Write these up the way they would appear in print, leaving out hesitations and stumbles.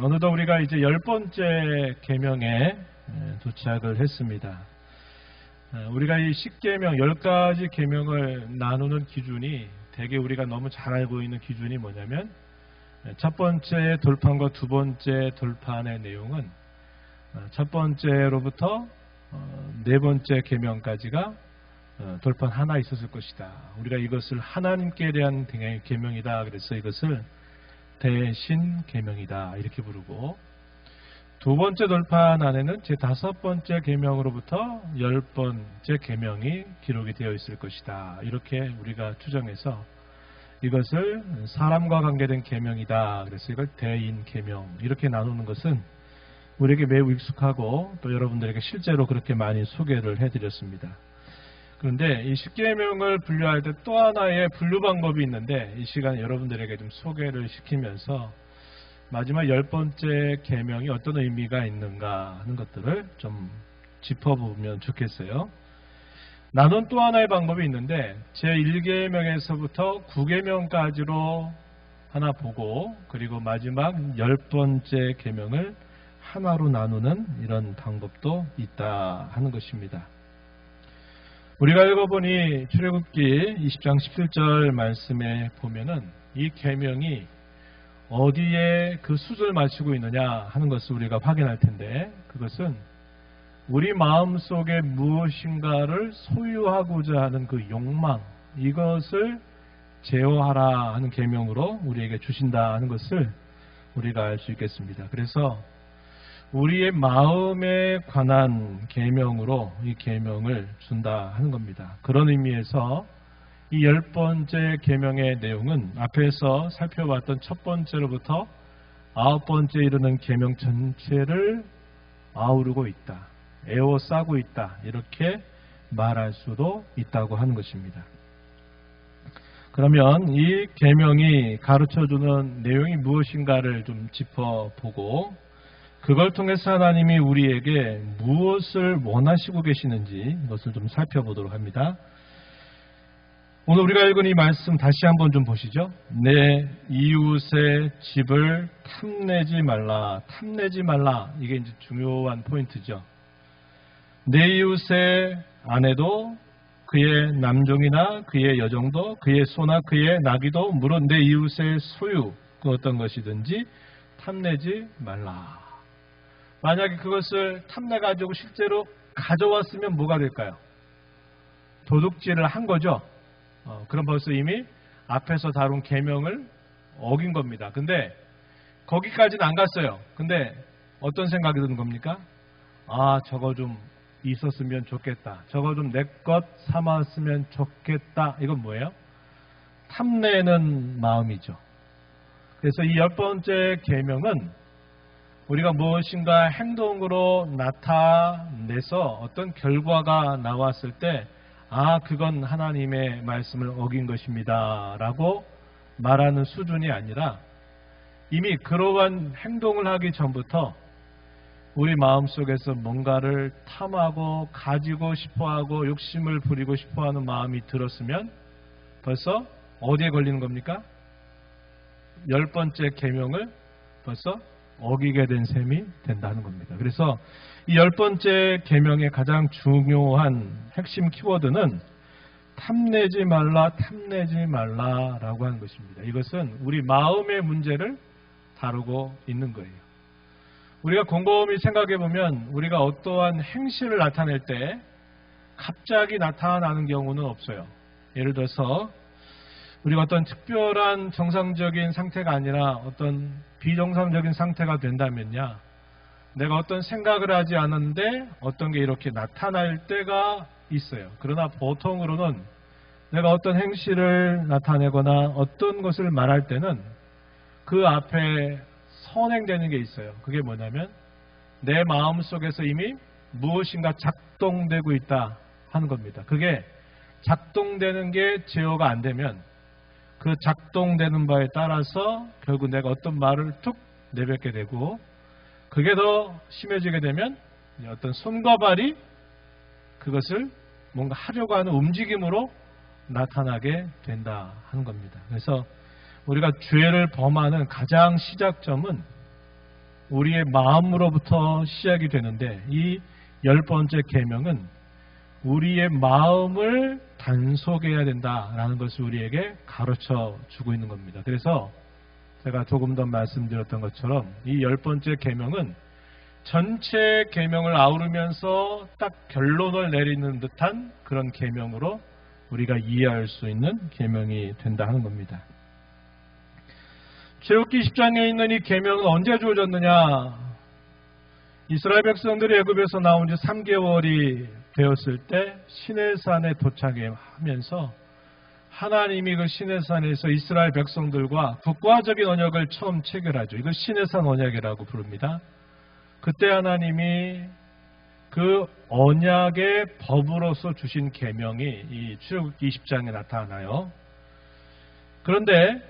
어느덧 우리가 이제 10번째 계명에 도착을 했습니다. 우리가 이 10계명, 10가지 계명을 나누는 기준이 대개 우리가 너무 잘 알고 있는 기준이 뭐냐면 첫 번째 돌판과 두 번째 돌판의 내용은 첫 번째로부터 네 번째 계명까지가 돌판 하나 있었을 것이다. 우리가 이것을 하나님께 대한 계명이다. 그래서 이것을 대신 계명이다 이렇게 부르고, 두 번째 돌판 안에는 제 다섯 번째 계명으로부터 10번째 계명이 기록이 되어 있을 것이다. 이렇게 우리가 추정해서 이것을 사람과 관계된 계명이다. 그래서 이걸 대인 계명 이렇게 나누는 것은 우리에게 매우 익숙하고 또 여러분들에게 실제로 그렇게 많이 소개를 해드렸습니다. 그런데 이 10계명을 분류할 때 또 하나의 분류 방법이 있는데 이 시간에 여러분들에게 좀 소개를 시키면서 마지막 10번째 계명이 어떤 의미가 있는가 하는 것들을 좀 짚어보면 좋겠어요. 나눈 또 하나의 방법이 있는데 제1계명에서부터 9계명까지로 하나 보고 그리고 마지막 10번째 계명을 하나로 나누는 이런 방법도 있다 하는 것입니다. 우리가 읽어보니 출애굽기 20장 17절 말씀에 보면은 이 계명이 어디에 그 수준을 맞추고 있느냐 하는 것을 우리가 확인할 텐데, 그것은 우리 마음속에 무엇인가를 소유하고자 하는 그 욕망, 이것을 제어하라 하는 계명으로 우리에게 주신다 하는 것을 우리가 알 수 있겠습니다. 그래서 우리의 마음에 관한 계명으로 이 계명을 준다 하는 겁니다. 그런 의미에서 이 10번째 계명의 내용은 앞에서 살펴봤던 첫 번째로부터 9번째 이르는 계명 전체를 아우르고 있다, 에워싸고 있다, 이렇게 말할 수도 있다고 하는 것입니다. 그러면 이 계명이 가르쳐주는 내용이 무엇인가를 좀 짚어보고 그걸 통해서 하나님이 우리에게 무엇을 원하시고 계시는지 이것을 좀 살펴보도록 합니다. 오늘 우리가 읽은 이 말씀 다시 한번 좀 보시죠. 내 이웃의 집을 탐내지 말라. 탐내지 말라. 이게 이제 중요한 포인트죠. 내 이웃의 아내도 그의 남종이나 그의 여종도 그의 소나 그의 나귀도 물론 내 이웃의 소유 그 어떤 것이든지 탐내지 말라. 만약에 그것을 탐내가지고 실제로 가져왔으면 뭐가 될까요? 도둑질을 한 거죠. 그럼 벌써 이미 앞에서 다룬 계명을 어긴 겁니다. 근데 거기까지는 안 갔어요. 근데 어떤 생각이 드는 겁니까? 아, 저거 좀 있었으면 좋겠다. 저거 좀 내 것 삼았으면 좋겠다. 이건 뭐예요? 탐내는 마음이죠. 그래서 이 10번째 계명은 우리가 무엇인가 행동으로 나타내서 어떤 결과가 나왔을 때 아, 그건 하나님의 말씀을 어긴 것입니다 라고 말하는 수준이 아니라 이미 그러한 행동을 하기 전부터 우리 마음속에서 뭔가를 탐하고 가지고 싶어하고 욕심을 부리고 싶어하는 마음이 들었으면 벌써 어디에 걸리는 겁니까? 10번째 계명을 벌써 어기게 된 셈이 된다는 겁니다. 그래서 이 10번째 계명의 가장 중요한 핵심 키워드는 탐내지 말라, 탐내지 말라라고 하는 것입니다. 이것은 우리 마음의 문제를 다루고 있는 거예요. 우리가 곰곰이 생각해 보면 우리가 어떠한 행실을 나타낼 때 갑자기 나타나는 경우는 없어요. 예를 들어서 우리가 어떤 특별한 정상적인 상태가 아니라 어떤 비정상적인 상태가 된다면요, 내가 어떤 생각을 하지 않은데 어떤 게 이렇게 나타날 때가 있어요. 그러나 보통으로는 내가 어떤 행실을 나타내거나 어떤 것을 말할 때는 그 앞에 선행되는 게 있어요. 그게 뭐냐면 내 마음속에서 이미 무엇인가 작동되고 있다 하는 겁니다. 그게 작동되는 게 제어가 안 되면 그 작동되는 바에 따라서 결국 내가 어떤 말을 툭 내뱉게 되고, 그게 더 심해지게 되면 어떤 손과 발이 그것을 뭔가 하려고 하는 움직임으로 나타나게 된다 하는 겁니다. 그래서 우리가 죄를 범하는 가장 시작점은 우리의 마음으로부터 시작이 되는데 이 10번째 계명은 우리의 마음을 단속해야 된다라는 것을 우리에게 가르쳐 주고 있는 겁니다. 그래서 제가 조금 더 말씀드렸던 것처럼 이 10번째 계명은 전체 계명을 아우르면서 딱 결론을 내리는 듯한 그런 계명으로 우리가 이해할 수 있는 계명이 된다 하는 겁니다. 출애굽기 10장에 있는 이 계명은 언제 주어졌느냐? 이스라엘 백성들이 애굽에서 나온 지 3개월이 되었을 때 시내산에 도착하면서 하나님이 그 시내산에서 이스라엘 백성들과 국가적인 언약을 처음 체결하죠. 이걸 시내산 언약이라고 부릅니다. 그때 하나님이 그 언약의 법으로서 주신 계명이 이 출애굽기 20장에 나타나요. 그런데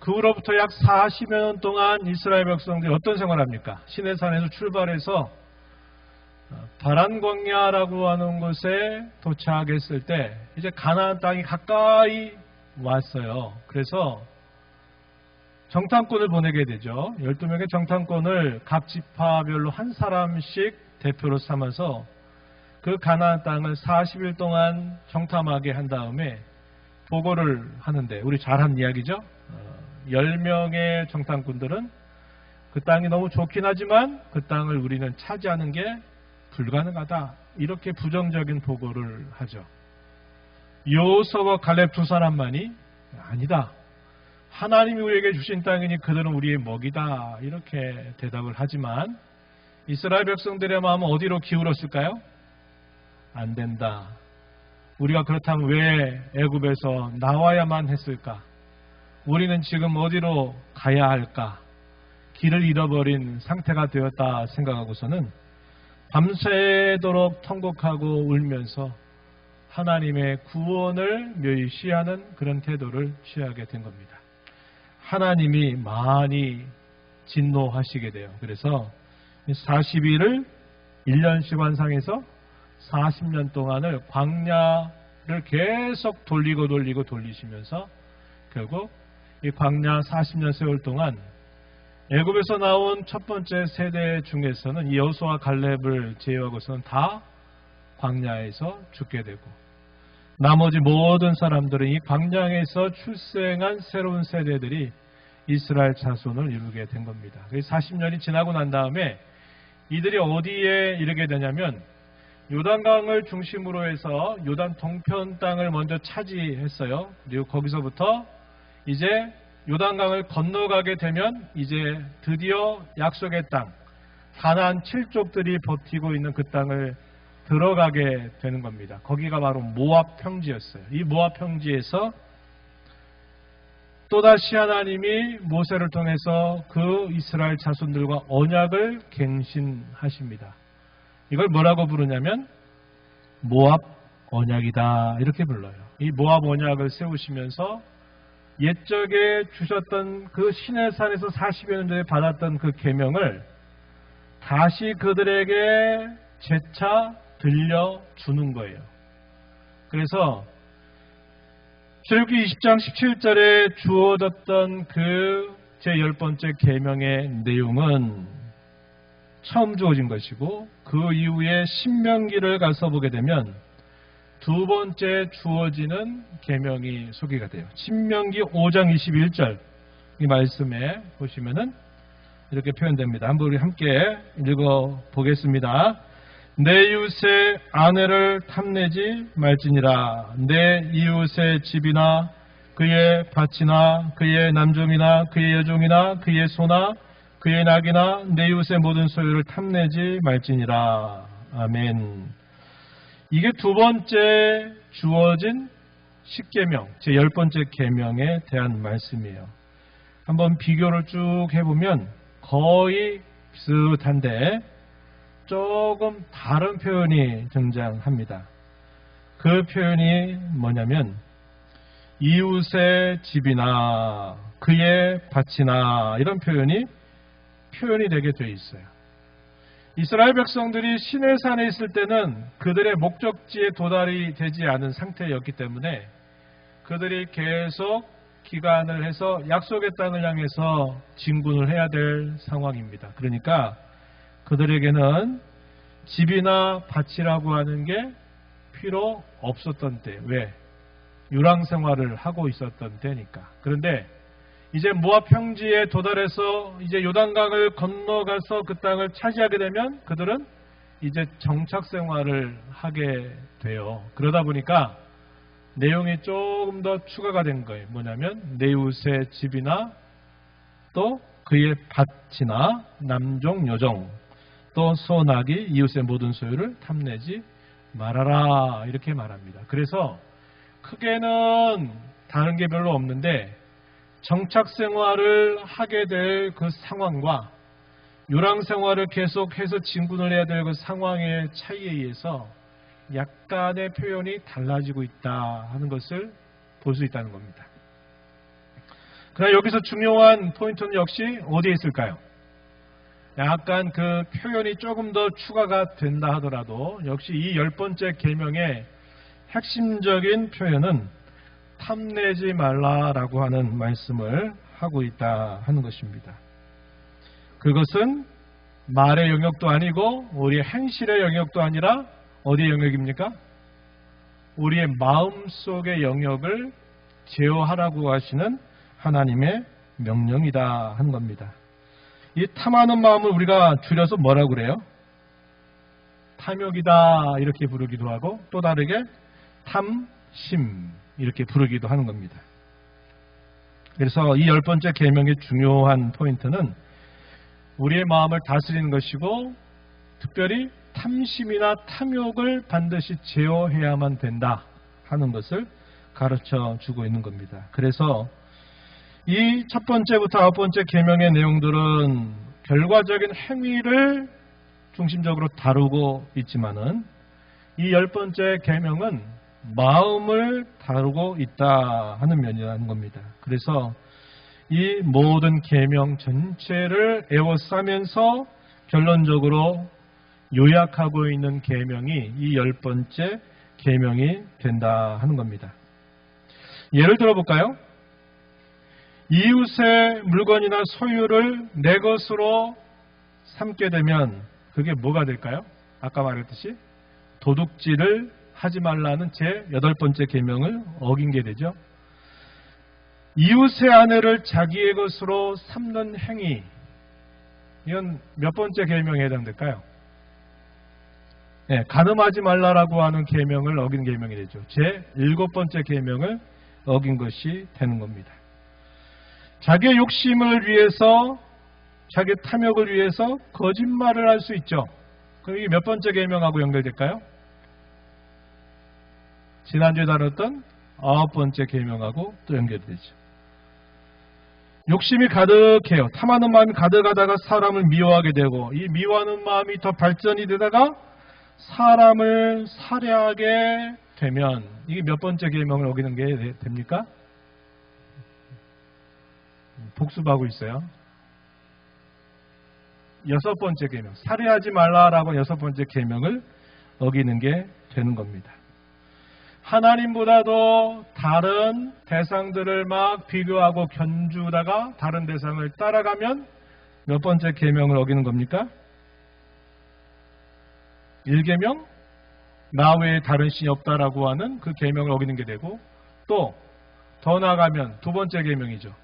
그 후로부터 약 40여 년 동안 이스라엘 백성들이 어떤 생활을 합니까? 시내산에서 출발해서 바란 광야라고 하는 곳에 도착했을 때 이제 가나안 땅이 가까이 왔어요. 그래서 정탐꾼을 보내게 되죠. 12명의 정탐꾼을 각 지파별로 한 사람씩 대표로 삼아서 그 가나안 땅을 40일 동안 정탐하게 한 다음에 보고를 하는데, 우리 잘한 이야기죠. 10명의 정탐꾼들은 그 땅이 너무 좋긴 하지만 그 땅을 우리는 차지하는 게 불가능하다, 이렇게 부정적인 보고를 하죠. 여호수아와 갈렙 두 사람만이 아니다, 하나님이 우리에게 주신 땅이니 그들은 우리의 먹이다, 이렇게 대답을 하지만 이스라엘 백성들의 마음은 어디로 기울었을까요? 안 된다. 우리가 그렇다면 왜 애굽에서 나와야만 했을까? 우리는 지금 어디로 가야 할까? 길을 잃어버린 상태가 되었다 생각하고서는 밤새도록 통곡하고 울면서 하나님의 구원을 멸시하는 그런 태도를 취하게 된 겁니다. 하나님이 많이 진노하시게 돼요. 그래서 40일을 1년씩 환상해서 40년 동안을 광야를 계속 돌리시면서 결국 이 광야 40년 세월 동안 애굽에서 나온 첫 번째 세대 중에서는 이 여호수아와 갈렙을 제외하고서는 다 광야에서 죽게 되고, 나머지 모든 사람들은 이 광야에서 출생한 새로운 세대들이 이스라엘 자손을 이루게 된 겁니다. 40년이 지나고 난 다음에 이들이 어디에 이르게 되냐면 요단강을 중심으로 해서 요단 동편 땅을 먼저 차지했어요. 그리고 거기서부터 이제 요단강을 건너가게 되면 이제 드디어 약속의 땅, 가나안 7족들이 버티고 있는 그 땅을 들어가게 되는 겁니다. 거기가 바로 모압 평지였어요. 이 모압 평지에서 또다시 하나님이 모세를 통해서 그 이스라엘 자손들과 언약을 갱신하십니다. 이걸 뭐라고 부르냐면 모압 언약이다, 이렇게 불러요. 이 모압 언약을 세우시면서 옛적에 주셨던 그 시내산에서 40여 년 전에 받았던 그 계명을 다시 그들에게 재차 들려주는 거예요. 그래서 출애굽기 20장 17절에 주어졌던 그 제10번째 계명의 내용은 처음 주어진 것이고, 그 이후에 신명기를 가서 보게 되면 두 번째 주어지는 계명이 소개가 돼요. 신명기 5장 21절 이 말씀에 보시면은 이렇게 표현됩니다. 한번 우리 함께 읽어 보겠습니다. 내 이웃의 아내를 탐내지 말지니라. 내 이웃의 집이나 그의 밭이나 그의 남종이나 그의 여종이나 그의 소나 그의 낙이나 내 이웃의 모든 소유를 탐내지 말지니라. 아멘. 이게 두 번째 주어진 십계명, 제10번째 계명에 대한 말씀이에요. 한번 비교를 쭉 해보면 거의 비슷한데 조금 다른 표현이 등장합니다. 그 표현이 뭐냐면 이웃의 집이나 그의 밭이나 이런 표현이 되게 되어 있어요. 이스라엘 백성들이 시내산에 있을 때는 그들의 목적지에 도달이 되지 않은 상태였기 때문에 그들이 계속 기간을 해서 약속의 땅을 향해서 진군을 해야 될 상황입니다. 그러니까 그들에게는 집이나 밭이라고 하는 게 필요 없었던 때. 왜? 유랑 생활을 하고 있었던 때니까. 그런데 이제 모압 평지에 도달해서 이제 요단강을 건너가서 그 땅을 차지하게 되면 그들은 이제 정착 생활을 하게 돼요. 그러다 보니까 내용이 조금 더 추가가 된 거예요. 뭐냐면 내 이웃의 집이나 또 그의 밭이나 남종 여종 또 소나기 이웃의 모든 소유를 탐내지 말아라 이렇게 말합니다. 그래서 크게는 다른 게 별로 없는데 정착 생활을 하게 될 그 상황과 요랑 생활을 계속해서 진군을 해야 될 그 상황의 차이에 의해서 약간의 표현이 달라지고 있다 하는 것을 볼 수 있다는 겁니다. 그러나 여기서 중요한 포인트는 역시 어디에 있을까요? 약간 그 표현이 조금 더 추가가 된다 하더라도 역시 이 10번째 계명의 핵심적인 표현은 탐내지 말라라고 하는 말씀을 하고 있다 하는 것입니다. 그것은 말의 영역도 아니고 우리의 행실의 영역도 아니라 어디의 영역입니까? 우리의 마음속의 영역을 제어하라고 하시는 하나님의 명령이다 하는 겁니다. 이 탐하는 마음을 우리가 줄여서 뭐라고 그래요? 탐욕이다 이렇게 부르기도 하고 또 다르게 탐심 이렇게 부르기도 하는 겁니다. 그래서 이 10번째 계명의 중요한 포인트는 우리의 마음을 다스리는 것이고 특별히 탐심이나 탐욕을 반드시 제어해야만 된다 하는 것을 가르쳐 주고 있는 겁니다. 그래서 이 첫 번째부터 9번째 계명의 내용들은 결과적인 행위를 중심적으로 다루고 있지만은 이 10번째 계명은 마음을 다루고 있다 하는 면이라는 겁니다. 그래서 이 모든 계명 전체를 에워싸면서 결론적으로 요약하고 있는 계명이 이 10번째 계명이 된다 하는 겁니다. 예를 들어볼까요? 이웃의 물건이나 소유를 내 것으로 삼게 되면 그게 뭐가 될까요? 아까 말했듯이 도둑질을 하지 말라는 제 8번째 계명을 어긴 게 되죠. 이웃의 아내를 자기의 것으로 삼는 행위, 이건 몇 번째 계명에 해당될까요? 네, 간음하지 말라라고 하는 계명을 어긴 계명이 되죠. 제 7번째 계명을 어긴 것이 되는 겁니다. 자기의 욕심을 위해서, 자기의 탐욕을 위해서 거짓말을 할 수 있죠. 그럼 이게 몇 번째 계명하고 연결될까요? 지난주에 다뤘던 9번째 계명하고 또 연결이 되죠. 욕심이 가득해요. 탐하는 마음이 가득하다가 사람을 미워하게 되고 이 미워하는 마음이 더 발전이 되다가 사람을 살해하게 되면 이게 몇 번째 계명을 어기는 게 됩니까? 복습하고 있어요. 6번째 계명, 살해하지 말라라고 6번째 계명을 어기는 게 되는 겁니다. 하나님보다도 다른 대상들을 막 비교하고 견주다가 다른 대상을 따라가면 몇 번째 계명을 어기는 겁니까? 1계명, 나 외에 다른 신이 없다라고 하는 그 계명을 어기는 게 되고 또 더 나아가면 2번째 계명이죠.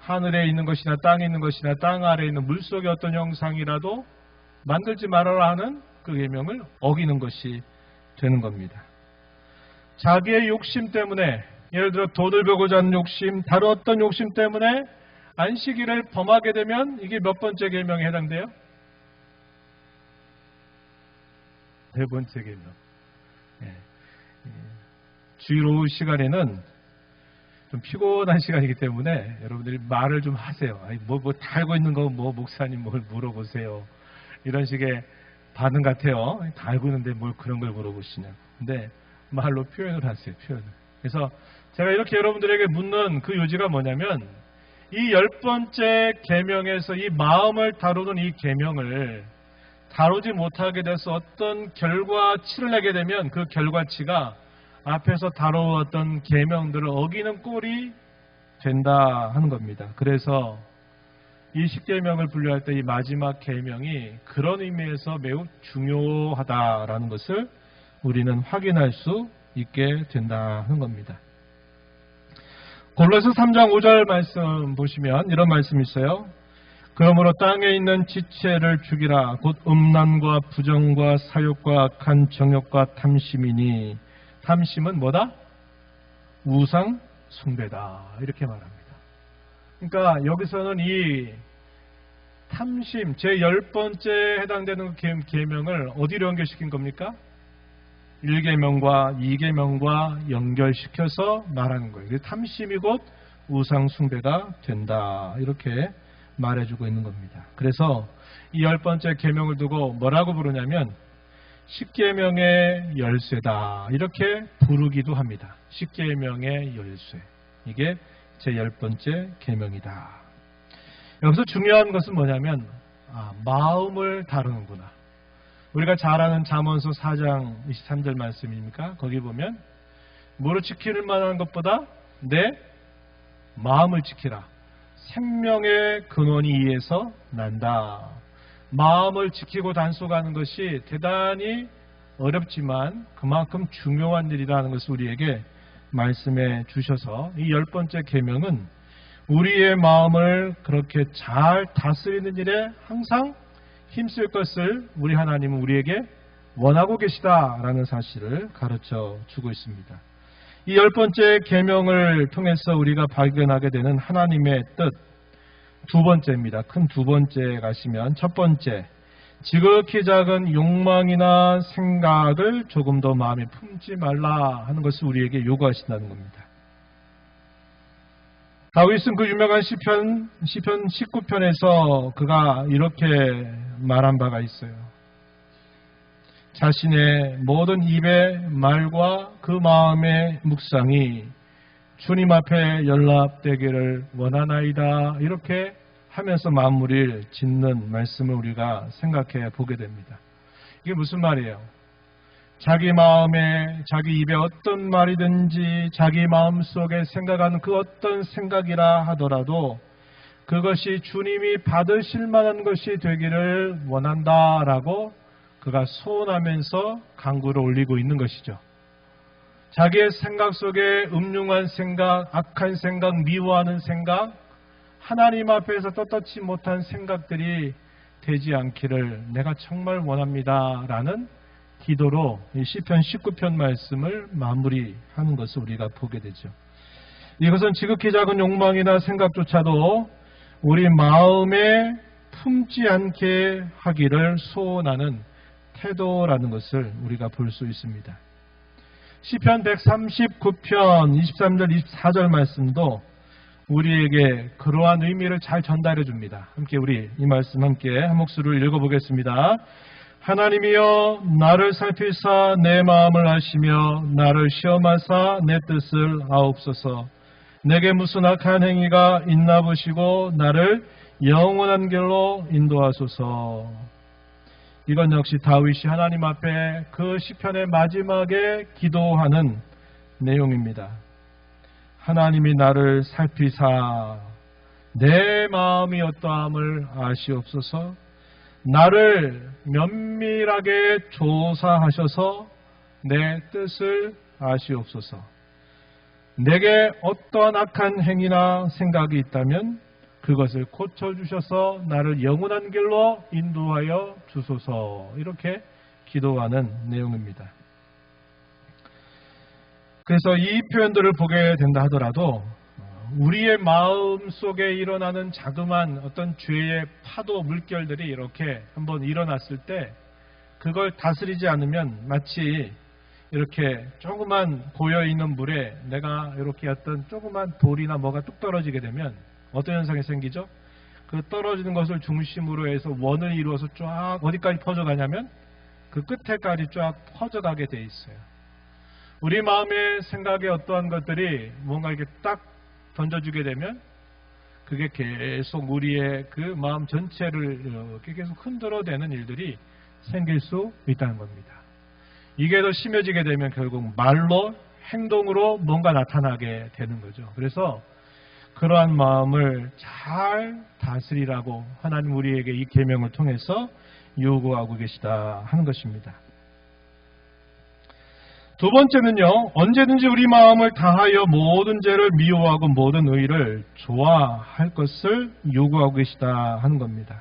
하늘에 있는 것이나 땅에 있는 것이나 땅 아래에 있는 물속의 어떤 형상이라도 만들지 말아라 하는 그 계명을 어기는 것이 되는 겁니다. 자기의 욕심 때문에 예를 들어 돈을 벌고자 하는 욕심, 다른 어떤 욕심 때문에 안식일을 범하게 되면 이게 몇 번째 계명에 해당돼요? 4번째 계명. 주일 오후 시간에는 좀 피곤한 시간이기 때문에 여러분들이 말을 좀 하세요. 아니, 뭐 다 알고 있는 거 뭐 목사님 뭘 물어보세요. 이런 식의 반응 같아요. 다 알고 있는데 뭘 그런 걸 물어보시냐. 근데 말로 표현을 하세요. 표현을. 그래서 제가 이렇게 여러분들에게 묻는 그 요지가 뭐냐면 이 10번째 계명에서 이 마음을 다루는 이 계명을 다루지 못하게 돼서 어떤 결과치를 내게 되면 그 결과치가 앞에서 다루었던 계명들을 어기는 꼴이 된다 하는 겁니다. 그래서 이 십계명을 분류할 때 이 마지막 계명이 그런 의미에서 매우 중요하다라는 것을 우리는 확인할 수 있게 된다 하는 겁니다. 골로새 3장 5절 말씀 보시면 이런 말씀이 있어요. 그러므로 땅에 있는 지체를 죽이라. 곧 음란과 부정과 사욕과 악한 정욕과 탐심이니. 탐심은 뭐다? 우상 숭배다. 이렇게 말합니다. 그러니까 여기서는 이 탐심, 제10번째에 해당되는 계명을 어디로 연결시킨 겁니까? 1계명과 2계명과 연결시켜서 말하는 거예요. 탐심이 곧 우상 숭배가 된다. 이렇게 말해주고 있는 겁니다. 그래서 이 10번째 계명을 두고 뭐라고 부르냐면 10계명의 열쇠다. 이렇게 부르기도 합니다. 10계명의 열쇠. 이게 제10번째 계명이다. 여기서 중요한 것은 뭐냐면 마음을 다루는구나. 우리가 잘 아는 잠언서 4장 23절 말씀입니까? 거기 보면 뭐를 지킬 만한 것보다 내 마음을 지키라. 생명의 근원이 이에서 난다. 마음을 지키고 단속하는 것이 대단히 어렵지만 그만큼 중요한 일이라는 것을 우리에게 말씀해 주셔서 이 10번째 계명은 우리의 마음을 그렇게 잘 다스리는 일에 항상 힘쓸 것을 우리 하나님은 우리에게 원하고 계시다라는 사실을 가르쳐 주고 있습니다. 이 10번째 계명을 통해서 우리가 발견하게 되는 하나님의 뜻 두 번째입니다. 큰 두 번째 가시면 첫 번째, 지극히 작은 욕망이나 생각을 조금 더 마음에 품지 말라 하는 것을 우리에게 요구하신다는 겁니다. 다윗은 그 유명한 시편 19편에서 그가 이렇게 말한 바가 있어요. 자신의 모든 입의 말과 그 마음의 묵상이 주님 앞에 연락되기를 원하나이다. 이렇게 하면서 마무리를 짓는 말씀을 우리가 생각해 보게 됩니다. 이게 무슨 말이에요? 자기 마음에, 자기 입에 어떤 말이든지 자기 마음속에 생각하는 그 어떤 생각이라 하더라도 그것이 주님이 받으실 만한 것이 되기를 원한다라고 그가 소원하면서 간구를 올리고 있는 것이죠. 자기의 생각 속에 음흉한 생각, 악한 생각, 미워하는 생각, 하나님 앞에서 떳떳지 못한 생각들이 되지 않기를 내가 정말 원합니다. 라는 기도로 이 시편 19편 말씀을 마무리하는 것을 우리가 보게 되죠. 이것은 지극히 작은 욕망이나 생각조차도 우리 마음에 품지 않게 하기를 소원하는 태도라는 것을 우리가 볼 수 있습니다. 시편 139편 23절 24절 말씀도 우리에게 그러한 의미를 잘 전달해 줍니다. 함께 우리 이 말씀 함께 한 목소리로 읽어보겠습니다. 하나님이여 나를 살피사 내 마음을 아시며 나를 시험하사 내 뜻을 아옵소서. 내게 무슨 악한 행위가 있나 보시고 나를 영원한 길로 인도하소서. 이건 역시 다윗이 하나님 앞에 그 시편의 마지막에 기도하는 내용입니다. 하나님이 나를 살피사 내 마음이 어떠함을 아시옵소서. 나를 면밀하게 조사하셔서 내 뜻을 아시옵소서. 내게 어떠한 악한 행위나 생각이 있다면 그것을 고쳐주셔서 나를 영원한 길로 인도하여 주소서. 이렇게 기도하는 내용입니다. 그래서 이 표현들을 보게 된다 하더라도 우리의 마음 속에 일어나는 자그마한 어떤 죄의 파도 물결들이 이렇게 한번 일어났을 때 그걸 다스리지 않으면 마치 이렇게 조그만 고여있는 물에 내가 이렇게 어떤 조그만 돌이나 뭐가 뚝 떨어지게 되면 어떤 현상이 생기죠? 그 떨어지는 것을 중심으로 해서 원을 이루어서 쫙 어디까지 퍼져가냐면 그 끝에까지 쫙 퍼져가게 돼 있어요. 우리 마음의 생각에 어떠한 것들이 뭔가 이렇게 딱 던져주게 되면 그게 계속 우리의 그 마음 전체를 이렇게 계속 흔들어대는 일들이 생길 수 있다는 겁니다. 이게 더 심해지게 되면 결국 말로 행동으로 뭔가 나타나게 되는 거죠. 그래서 그러한 마음을 잘 다스리라고 하나님 우리에게 이 계명을 통해서 요구하고 계시다 하는 것입니다. 두 번째는요, 언제든지 우리 마음을 다하여 모든 죄를 미워하고 모든 의를 좋아할 것을 요구하고 계시다 하는 겁니다.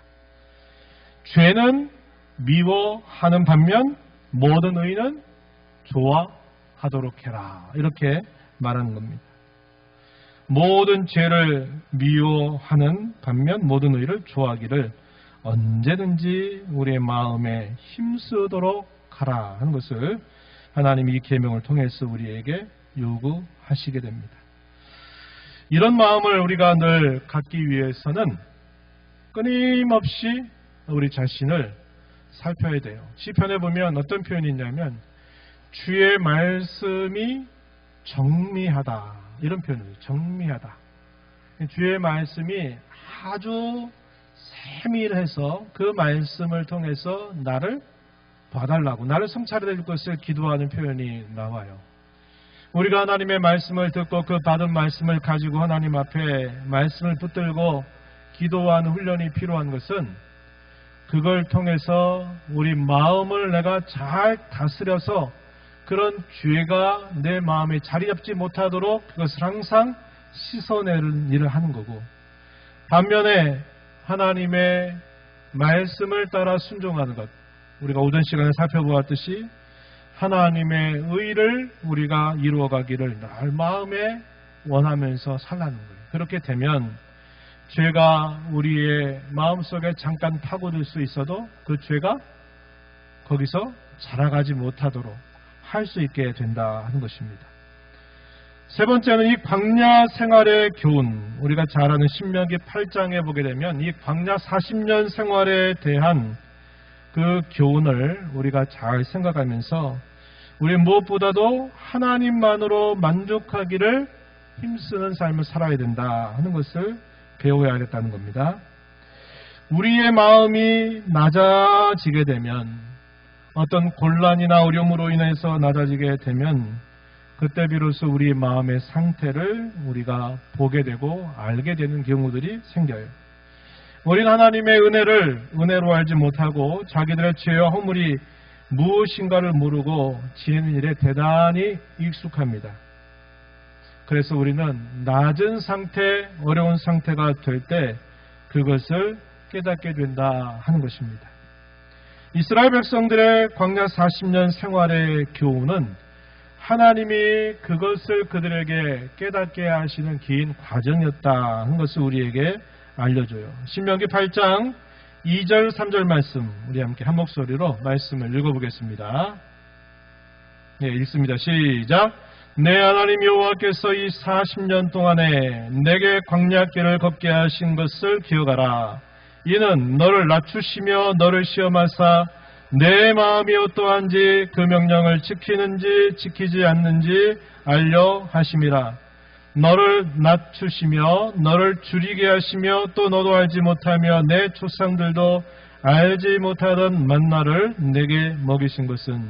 죄는 미워하는 반면 모든 의는 좋아하도록 해라, 이렇게 말하는 겁니다. 모든 죄를 미워하는 반면 모든 의를 좋아하기를 언제든지 우리의 마음에 힘쓰도록 하라 하는 것을 하나님이 이 계명을 통해서 우리에게 요구하시게 됩니다. 이런 마음을 우리가 늘 갖기 위해서는 끊임없이 우리 자신을 살펴야 돼요. 시편에 보면 어떤 표현이 있냐면 주의 말씀이 정미하다, 이런 표현이에요. 정미하다. 주의 말씀이 아주 세밀해서 그 말씀을 통해서 나를 봐달라고, 나를 성찰해 줄 것을 기도하는 표현이 나와요. 우리가 하나님의 말씀을 듣고 그 받은 말씀을 가지고 하나님 앞에 말씀을 붙들고 기도하는 훈련이 필요한 것은 그걸 통해서 우리 마음을 내가 잘 다스려서 그런 죄가 내 마음에 자리 잡지 못하도록 그것을 항상 씻어내는 일을 하는 거고, 반면에 하나님의 말씀을 따라 순종하는 것, 우리가 오전 시간에 살펴보았듯이 하나님의 의를 우리가 이루어가기를 늘 마음에 원하면서 살라는 거예요. 그렇게 되면 죄가 우리의 마음속에 잠깐 파고들 수 있어도 그 죄가 거기서 자라가지 못하도록 할 수 있게 된다 하는 것입니다. 세 번째는 이 광야 생활의 교훈, 우리가 잘 아는 신명기 8장에 보게 되면 이 광야 40년 생활에 대한 그 교훈을 우리가 잘 생각하면서 우리 무엇보다도 하나님만으로 만족하기를 힘쓰는 삶을 살아야 된다 하는 것을 배워야겠다는 겁니다. 우리의 마음이 낮아지게 되면, 어떤 곤란이나 어려움으로 인해서 낮아지게 되면 그때 비로소 우리의 마음의 상태를 우리가 보게 되고 알게 되는 경우들이 생겨요. 우리는 하나님의 은혜를 은혜로 알지 못하고 자기들의 죄와 허물이 무엇인가를 모르고 지내는 일에 대단히 익숙합니다. 그래서 우리는 낮은 상태, 어려운 상태가 될 때 그것을 깨닫게 된다 하는 것입니다. 이스라엘 백성들의 광야 40년 생활의 교훈은 하나님이 그것을 그들에게 깨닫게 하시는 긴 과정이었다 하는 것을 우리에게 알려줘요. 신명기 8장 2절 3절 말씀, 우리 함께 한 목소리로 말씀을 읽어보겠습니다. 네, 읽습니다. 시작. 내 하나님 여호와께서 이 40년 동안에 내게 광야길을 걷게 하신 것을 기억하라. 이는 너를 낮추시며 너를 시험하사 내 마음이 어떠한지 그 명령을 지키는지 지키지 않는지 알려 하심이라. 너를 낮추시며 너를 줄이게 하시며 또 너도 알지 못하며 내 조상들도 알지 못하던 만나를 내게 먹이신 것은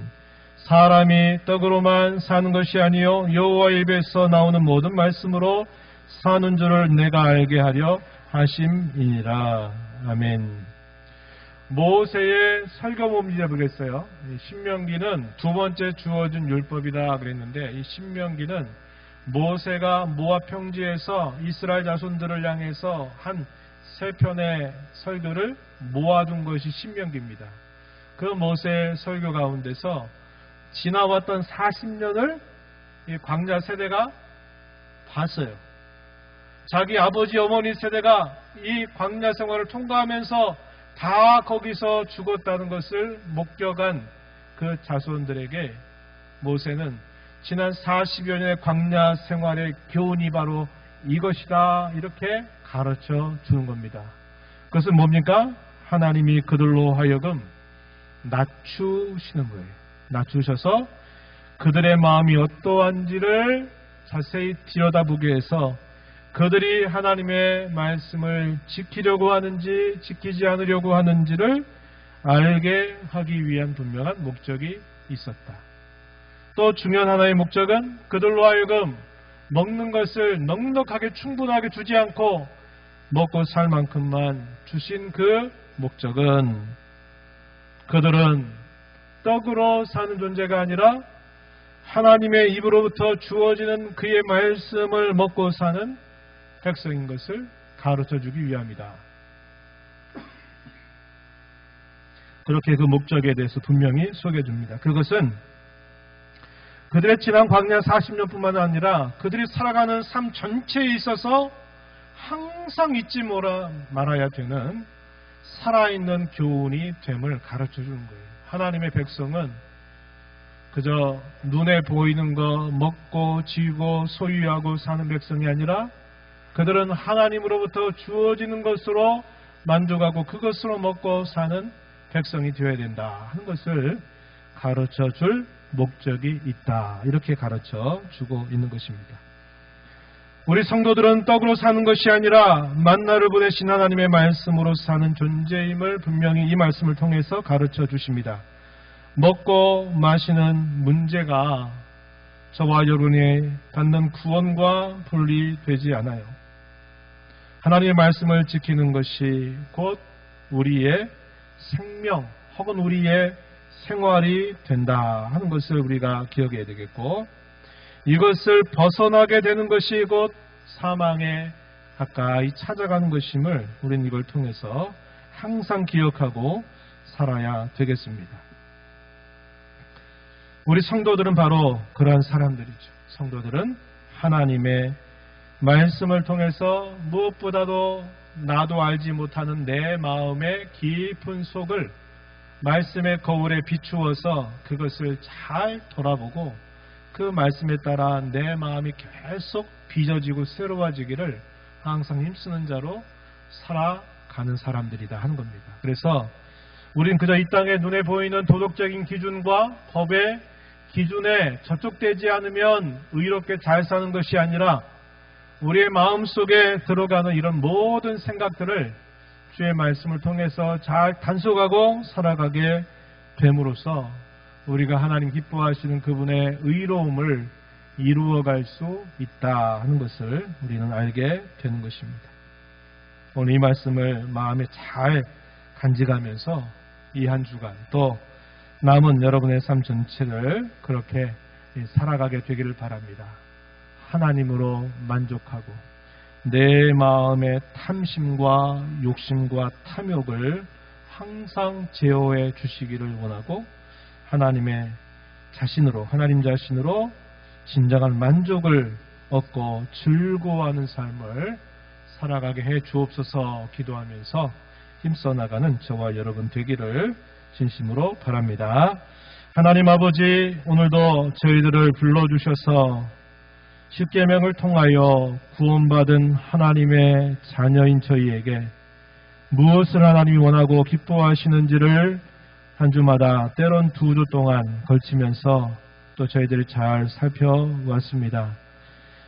사람이 떡으로만 사는 것이 아니요 여호와 입에서 나오는 모든 말씀으로 사는 줄을 내가 알게 하려 하심이니라. 아멘. 모세의 설교문을 읽어보겠어요. 신명기는 두 번째 주어진 율법이다 그랬는데, 이 신명기는 모세가 모압 평지에서 이스라엘 자손들을 향해서 한 세 편의 설교를 모아둔 것이 신명기입니다. 그 모세의 설교 가운데서 지나왔던 40년을 이 광야 세대가 봤어요. 자기 아버지 어머니 세대가 이 광야 생활을 통과하면서 다 거기서 죽었다는 것을 목격한 그 자손들에게 모세는 지난 40여 년의 광야 생활의 교훈이 바로 이것이다, 이렇게 가르쳐 주는 겁니다. 그것은 뭡니까? 하나님이 그들로 하여금 낮추시는 거예요. 낮추셔서 그들의 마음이 어떠한지를 자세히 들여다보게 해서 그들이 하나님의 말씀을 지키려고 하는지 지키지 않으려고 하는지를 알게 하기 위한 분명한 목적이 있었다. 또 중요한 하나의 목적은 그들로 하여금 먹는 것을 넉넉하게 충분하게 주지 않고 먹고 살 만큼만 주신 그 목적은 그들은 떡으로 사는 존재가 아니라 하나님의 입으로부터 주어지는 그의 말씀을 먹고 사는 백성인 것을 가르쳐주기 위함이다. 그렇게 그 목적에 대해서 분명히 소개해줍니다. 그것은 그들의 지난 광야 40년뿐만 아니라 그들이 살아가는 삶 전체에 있어서 항상 잊지 말아야 되는 살아있는 교훈이 됨을 가르쳐주는 거예요. 하나님의 백성은 그저 눈에 보이는 거 먹고 지고 소유하고 사는 백성이 아니라 그들은 하나님으로부터 주어지는 것으로 만족하고 그것으로 먹고 사는 백성이 되어야 된다 하는 것을 가르쳐줄 목적이 있다. 이렇게 가르쳐주고 있는 것입니다. 우리 성도들은 떡으로 사는 것이 아니라 만나를 보내신 하나님의 말씀으로 사는 존재임을 분명히 이 말씀을 통해서 가르쳐 주십니다. 먹고 마시는 문제가 저와 여러분이 받는 구원과 분리되지 않아요. 하나님의 말씀을 지키는 것이 곧 우리의 생명 혹은 우리의 생활이 된다 하는 것을 우리가 기억해야 되겠고, 이것을 벗어나게 되는 것이 곧 사망에 가까이 찾아가는 것임을 우리는 이걸 통해서 항상 기억하고 살아야 되겠습니다. 우리 성도들은 바로 그러한 사람들이죠. 성도들은 하나님의 말씀을 통해서 무엇보다도 나도 알지 못하는 내 마음의 깊은 속을 말씀의 거울에 비추어서 그것을 잘 돌아보고 그 말씀에 따라 내 마음이 계속 빚어지고 새로워지기를 항상 힘쓰는 자로 살아가는 사람들이다 하는 겁니다. 그래서 우린 그저 이 땅에 눈에 보이는 도덕적인 기준과 법의 기준에 저촉되지 않으면 의롭게 잘 사는 것이 아니라 우리의 마음속에 들어가는 이런 모든 생각들을 주의 말씀을 통해서 잘 단속하고 살아가게 됨으로써 우리가 하나님 기뻐하시는 그분의 의로움을 이루어갈 수 있다 하는 것을 우리는 알게 되는 것입니다. 오늘 이 말씀을 마음에 잘 간직하면서 이 한 주간 또 남은 여러분의 삶 전체를 그렇게 살아가게 되기를 바랍니다. 하나님으로 만족하고 내 마음의 탐심과 욕심과 탐욕을 항상 제어해 주시기를 원하고 하나님 자신으로 진정한 만족을 얻고 즐거워하는 삶을 살아가게 해 주옵소서 기도하면서 힘써 나가는 저와 여러분 되기를 진심으로 바랍니다. 하나님 아버지, 오늘도 저희들을 불러주셔서 십계명을 통하여 구원받은 하나님의 자녀인 저희에게 무엇을 하나님이 원하고 기뻐하시는지를 한 주마다 때론 2주 동안 걸치면서 또 저희들이 잘 살펴왔습니다.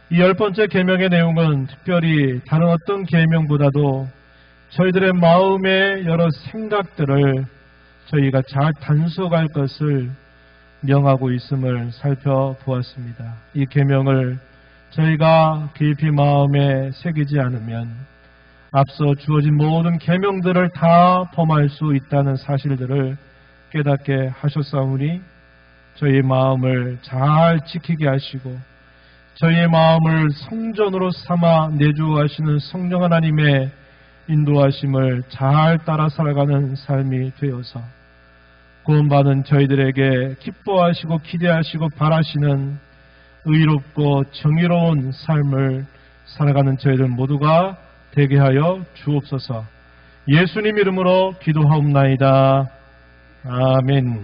이 10번째 계명의 내용은 특별히 다른 어떤 계명보다도 저희들의 마음의 여러 생각들을 저희가 잘 단속할 것을 명하고 있음을 살펴보았습니다. 이 계명을 저희가 깊이 마음에 새기지 않으면 앞서 주어진 모든 계명들을 다 범할 수 있다는 사실들을 깨닫게 하셨사오니 저희의 마음을 잘 지키게 하시고 저희의 마음을 성전으로 삼아 내주하시는 성령 하나님의 인도하심을 잘 따라 살아가는 삶이 되어서 구원받은 저희들에게 기뻐하시고 기대하시고 바라시는 의롭고 정의로운 삶을 살아가는 저희들 모두가 되게 하여 주옵소서. 예수님 이름으로 기도하옵나이다. 아멘.